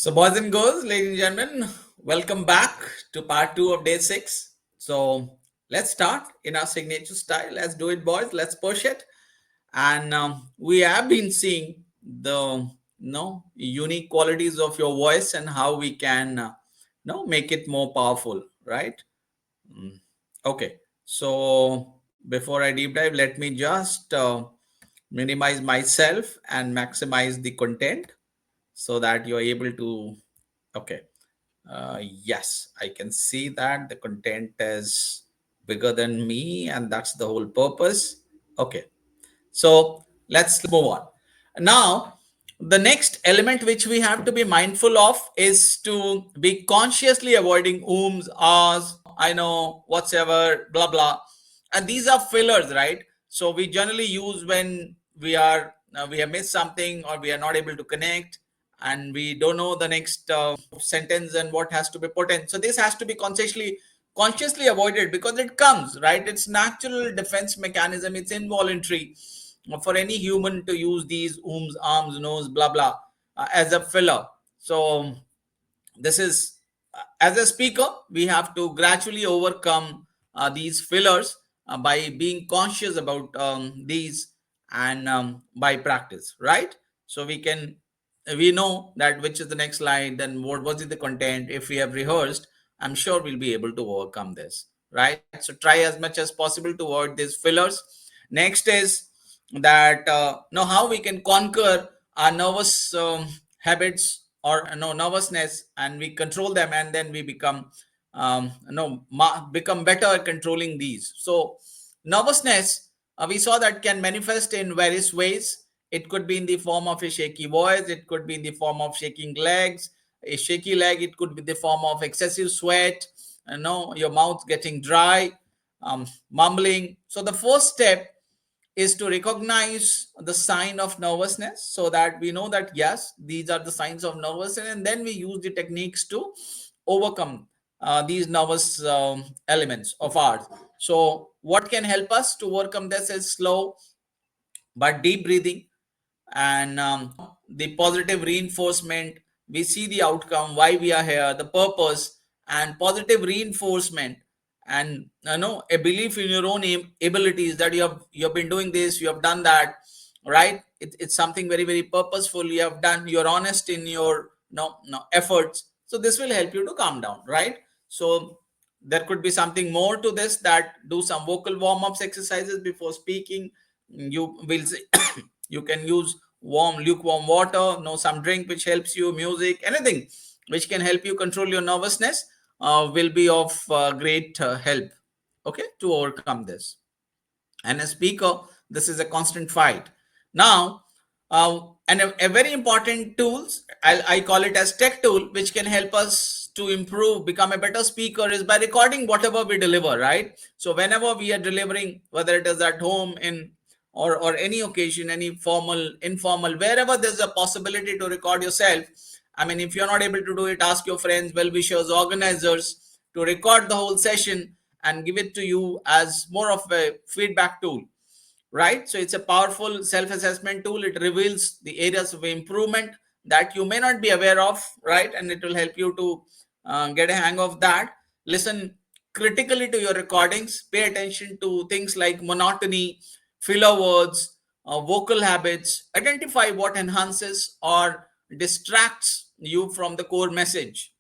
So, boys and girls, ladies and gentlemen, welcome back to part two of day six. So, let's start in our signature style. Let's do it, boys. Let's push it. And we have been seeing the unique qualities of your voice and how we can make it more powerful, right? Mm. Okay. So, before I deep dive, let me just minimize myself and maximize the content so that you're able to. Okay. Yes, I can see that the content is bigger than me, and that's the whole purpose. Okay, so let's move on. Now, the next element which we have to be mindful of is to be consciously avoiding ums, ahs, I know, whatsoever, blah, blah. And these are fillers, right? So we generally use when we have missed something or we are not able to connect and we don't know the next sentence and what has to be put in. So this has to be consciously avoided because it comes, right? It's natural defense mechanism. It's involuntary for any human to use these ums, arms, nose, blah, blah, as a filler. So this is, as a speaker, we have to gradually overcome these fillers by being conscious about these and by practice, right? So we know that which is the next slide, then what was the content. If we have rehearsed, I'm sure we'll be able to overcome this, right? So try as much as possible to avoid these fillers. Next is that know how we can conquer our nervous habits or nervousness, and we control them, and then we become become better at controlling these. So nervousness, we saw that can manifest in various ways. It could be in the form of a shaky voice, it could be in the form of shaking legs, a shaky leg, it could be the form of excessive sweat, your mouth getting dry, mumbling. So the first step is to recognize the sign of nervousness so that we know that yes, these are the signs of nervousness, and then we use the techniques to overcome these nervous elements of ours. So what can help us to overcome this is slow but deep breathing and the positive reinforcement. We see the outcome, why we are here, the purpose, and positive reinforcement, and a belief in your own abilities that you have been doing this, you have done that, right? It's something very, very purposeful you have done. You're honest in your efforts, so this will help you to calm down, right? So there could be something more to this, that do some vocal warm-ups exercises before speaking. You will see you can use lukewarm water, some drink which helps you, music, anything which can help you control your nervousness will be of great help, okay, to overcome this. And a speaker, this is a constant fight. Now, and a very important tools, I call it as tech tool, which can help us to improve, become a better speaker, is by recording whatever we deliver, right? So whenever we are delivering, whether it is at home, in or any occasion, any formal, informal, wherever there's a possibility to record yourself. I mean, if you're not able to do it, ask your friends, well-wishers, organizers to record the whole session and give it to you as more of a feedback tool, right? So it's a powerful self-assessment tool. It reveals the areas of improvement that you may not be aware of, right? And it will help you to get a hang of that. Listen critically to your recordings. Pay attention to things like monotony, filler words, vocal habits. Identify what enhances or distracts you from the core message.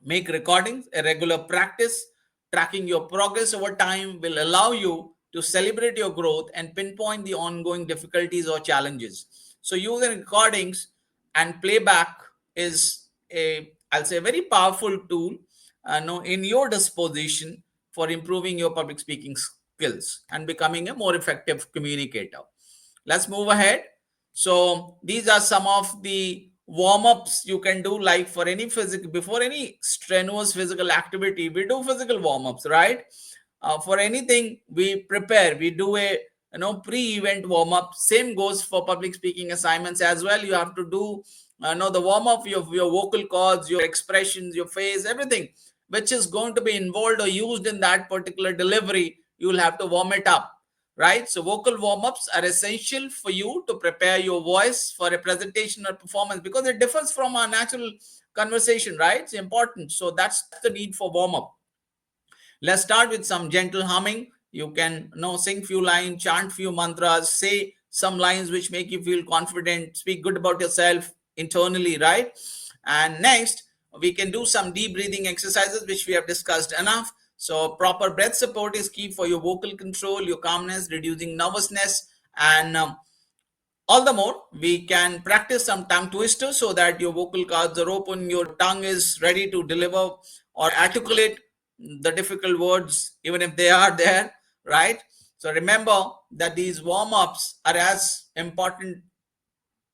Make recordings a regular practice. Tracking your progress over time will allow you to celebrate your growth and pinpoint the ongoing difficulties or challenges. So using recordings and playback is I'll say, a very powerful tool in your disposition for improving your public speaking skills and becoming a more effective communicator. Let's move ahead. So these are some of the warm-ups you can do, like for any physical, before any strenuous physical activity, we do physical warm-ups, right? For anything we prepare, we do a pre-event warm-up. Same goes for public speaking assignments as well. You have to do the warm-up of your vocal cords, your expressions, your face, everything which is going to be involved or used in that particular delivery. You will have to warm it up. right? So vocal warm-ups are essential for you to prepare your voice for a presentation or performance, because it differs from our natural conversation, right? It's important. So that's the need for warm-up. Let's start with some gentle humming. You can sing few lines, chant few mantras, say some lines which make you feel confident, speak good about yourself internally, right? And next, we can do some deep breathing exercises, which we have discussed enough. So proper breath support is key for your vocal control, your calmness, reducing nervousness, and all the more we can practice some tongue twisters so that your vocal cords are open, your tongue is ready to deliver or articulate the difficult words, even if they are there, right? So remember that these warm-ups are as important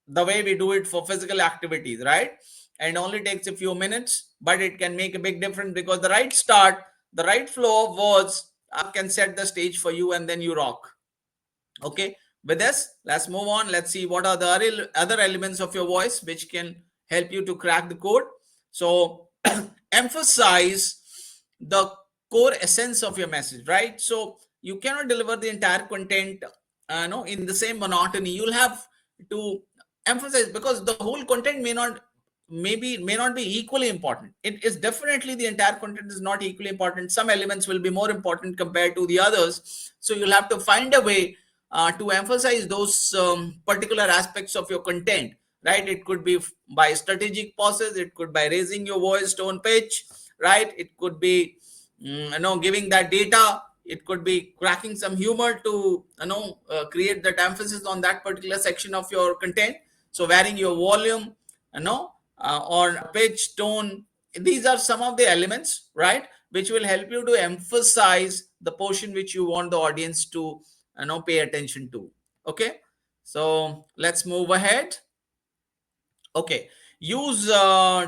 the way we do it for physical activities, right? And it only takes a few minutes, but it can make a big difference, because the right start, the right flow of words can set the stage for you, and then you rock. Okay, with this, let's move on. Let's see what are the other elements of your voice which can help you to crack the code. So emphasize the core essence of your message, right? So you cannot deliver the entire content no, in the same monotony. You'll have to emphasize, because the whole content may not be equally important. It is definitely, the entire content is not equally important. Some elements will be more important compared to the others, so you'll have to find a way to emphasize those particular aspects of your content, right? It could be by strategic pauses, it could by raising your voice tone pitch, right? It could be giving that data, it could be cracking some humor to create that emphasis on that particular section of your content. So varying your volume, or pitch, tone, these are some of the elements, right, which will help you to emphasize the portion which you want the audience to pay attention to. Okay, so let's move ahead. Okay, use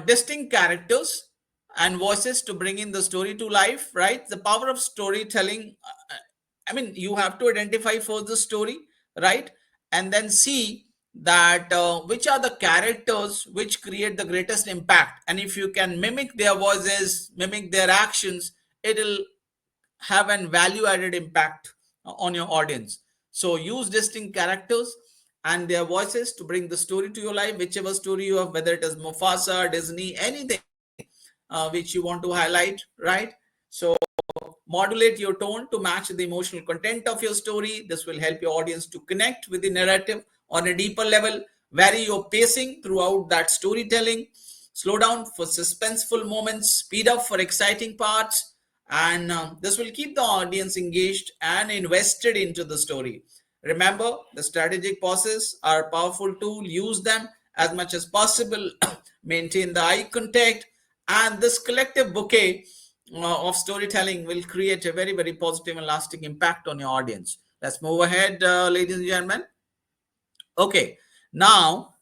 distinct characters and voices to bring in the story to life, right? The power of storytelling. I mean, you have to identify first the story, right? And then see that which are the characters which create the greatest impact. And if you can mimic their voices, mimic their actions, it'll have an value added impact on your audience. So use distinct characters and their voices to bring the story to your life, whichever story you have, whether it is Mufasa, Disney, anything which you want to highlight, right? So modulate your tone to match the emotional content of your story. This will help your audience to connect with the narrative on a deeper level. Vary your pacing throughout that storytelling. Slow down for suspenseful moments, speed up for exciting parts, and this will keep the audience engaged and invested into the story. Remember, the strategic pauses are a powerful tool. Use them as much as possible. Maintain the eye contact, and this collective bouquet of storytelling will create a very, very positive and lasting impact on your audience. Let's move ahead, ladies and gentlemen. Okay, now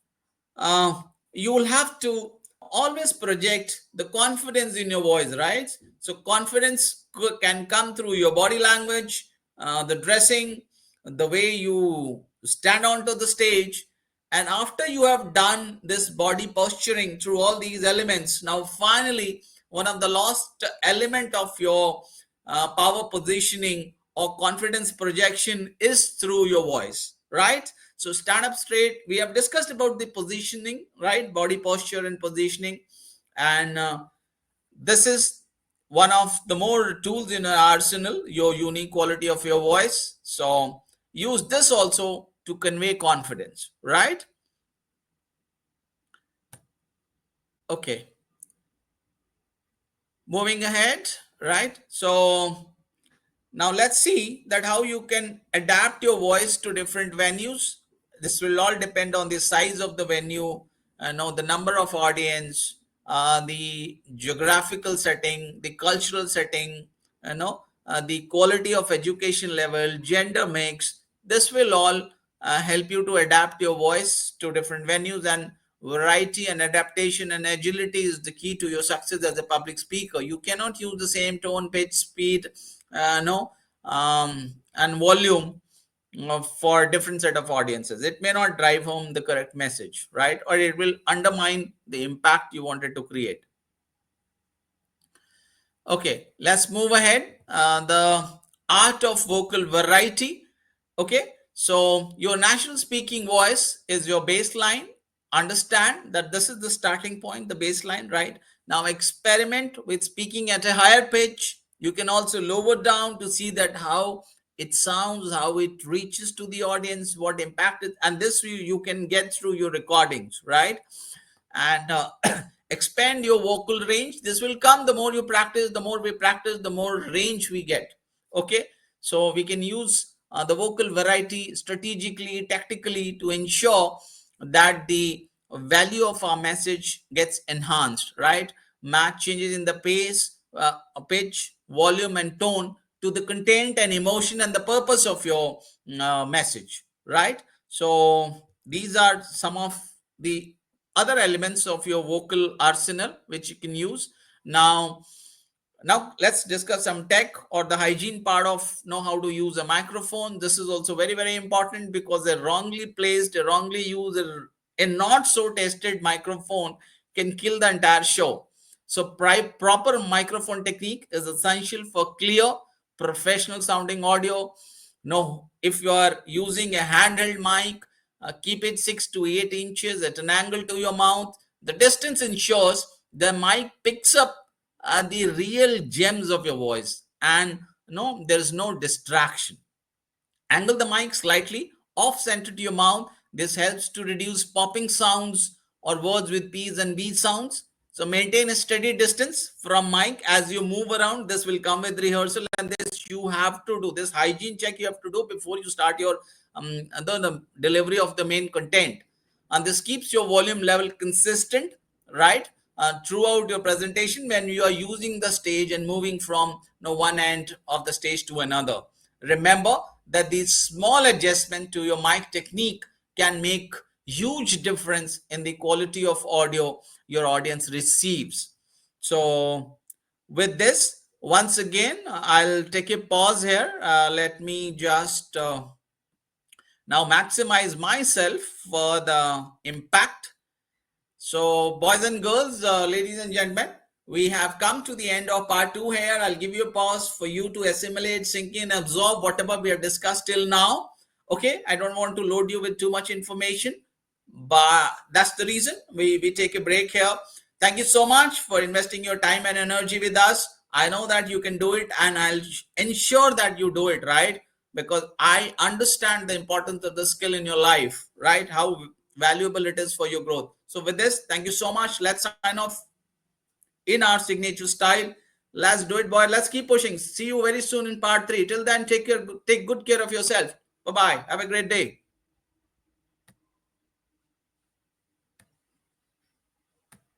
you will have to always project the confidence in your voice, right? So confidence can come through your body language, the dressing, the way you stand onto the stage. And after you have done this body posturing through all these elements, now finally one of the last element of your power positioning or confidence projection is through your voice, right? So stand up straight. We have discussed about the positioning, right? Body posture and positioning. And this is one of the more tools in our arsenal, your unique quality of your voice. So use this also to convey confidence, right? Okay. Moving ahead, right? So now let's see that how you can adapt your voice to different venues. This will all depend on the size of the venue, the number of audience, the geographical setting, the cultural setting, the quality of education level, gender mix. This will all help you to adapt your voice to different venues, and variety and adaptation and agility is the key to your success as a public speaker. You cannot use the same tone, pitch, speed, no and volume for different set of audiences. It may not drive home the correct message, right? Or it will undermine the impact you wanted to create. Okay, let's move ahead. The art of vocal variety. Okay, so your natural speaking voice is your baseline. Understand that this is the starting point, the baseline, right? Now experiment with speaking at a higher pitch. You can also lower down to see that how it sounds, how it reaches to the audience, what impact it, and this you can get through your recordings, right? And expand your vocal range. This will come the more you practice, the more we practice, the more range we get. Okay, so we can use the vocal variety strategically, tactically, to ensure that the value of our message gets enhanced, right? Match changes in the pace, pitch, volume, and tone to the content and emotion and the purpose of your message, right? So these are some of the other elements of your vocal arsenal which you can use. Now let's discuss some tech or the hygiene part of know how to use a microphone. This is also very, very important because a wrongly placed, a wrongly used, a not so tested microphone can kill the entire show. So proper microphone technique is essential for clear, professional sounding audio. No, if you are using a handheld mic, keep it 6 to 8 inches at an angle to your mouth. The distance ensures the mic picks up the real gems of your voice, and no, there is no distraction. Angle the mic slightly off center to your mouth. This helps to reduce popping sounds or words with P's and B sounds. So maintain a steady distance from mic as you move around. This will come with rehearsal, and this you have to do. This hygiene check you have to do before you start your the delivery of the main content. And this keeps your volume level consistent, right? Throughout your presentation when you are using the stage and moving from one end of the stage to another. Remember that these small adjustment to your mic technique can make huge difference in the quality of audio your audience receives. So with this, once again, I'll take a pause here. Let me just now maximize myself for the impact. So, boys and girls, ladies and gentlemen, we have come to the end of part 2 here. I'll give you a pause for you to assimilate, sink in, absorb whatever we have discussed till now. Okay, I don't want to load you with too much information, but that's the reason we take a break here. Thank you so much for investing your time and energy with us. I know that you can do it, and I'll ensure that you do it, right? Because I understand the importance of the skill in your life, right? How valuable it is for your growth. So with this, thank you so much. Let's sign off in our signature style. Let's do it, boy. Let's keep pushing. See you very soon in part 3. Till then, take good care of yourself. Bye bye. Have a great day.